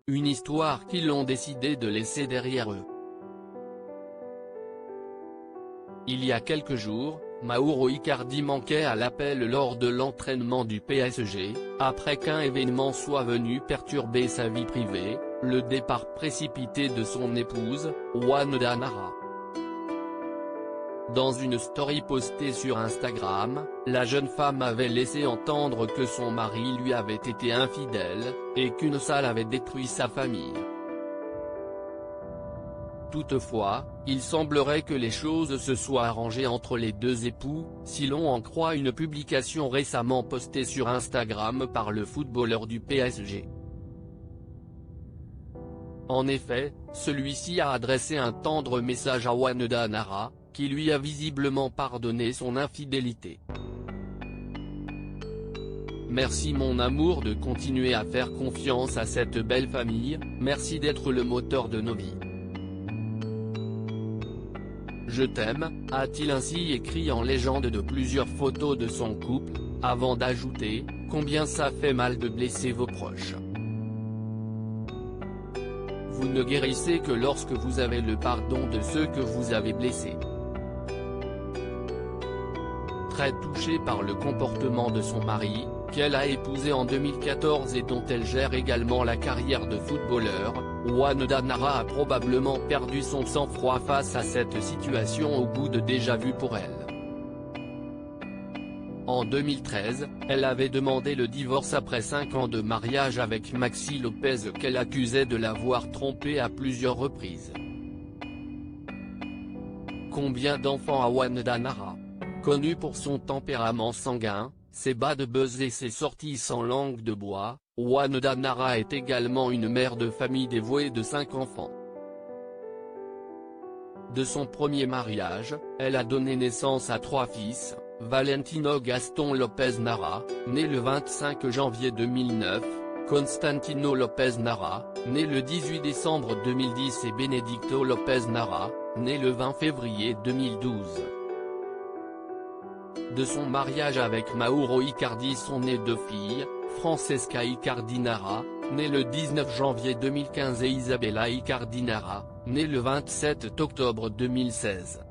une histoire qu'ils ont décidé de laisser derrière eux. Il y a quelques jours, Mauro Icardi manquait à l'appel lors de l'entraînement du PSG, après qu'un événement soit venu perturber sa vie privée, le départ précipité de son épouse, Wanda Nara. Dans une story postée sur Instagram, la jeune femme avait laissé entendre que son mari lui avait été infidèle, et qu'une salle avait détruit sa famille. Toutefois, il semblerait que les choses se soient arrangées entre les deux époux, si l'on en croit une publication récemment postée sur Instagram par le footballeur du PSG. En effet, celui-ci a adressé un tendre message à Wanda Nara, qui lui a visiblement pardonné son infidélité. Merci mon amour de continuer à faire confiance à cette belle famille, merci d'être le moteur de nos vies. Je t'aime, a-t-il ainsi écrit en légende de plusieurs photos de son couple, avant d'ajouter, combien ça fait mal de blesser vos proches. Vous ne guérissez que lorsque vous avez le pardon de ceux que vous avez blessés. Très touchée par le comportement de son mari, qu'elle a épousé en 2014 et dont elle gère également la carrière de footballeur, Wanda Nara a probablement perdu son sang-froid face à cette situation au goût de déjà-vu pour elle. En 2013, elle avait demandé le divorce après 5 ans de mariage avec Maxi Lopez qu'elle accusait de l'avoir trompé à plusieurs reprises. Combien d'enfants a Wanda Nara? Connue pour son tempérament sanguin, ses bad buzz et ses sorties sans langue de bois, Wanda Nara est également une mère de famille dévouée de 5 enfants. De son premier mariage, elle a donné naissance à 3 fils, Valentino Gaston Lopez Nara, né le 25 janvier 2009, Constantino Lopez Nara, né le 18 décembre 2010 et Benedicto Lopez Nara, né le 20 février 2012. De son mariage avec Mauro Icardi sont nées 2 filles, Francesca Icardi Nara, née le 19 janvier 2015 et Isabella Icardi Nara, née le 27 octobre 2016.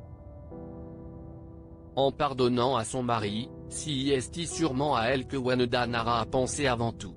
En pardonnant à son mari, c'est sûrement à elle que Wanda Nara a pensé avant tout.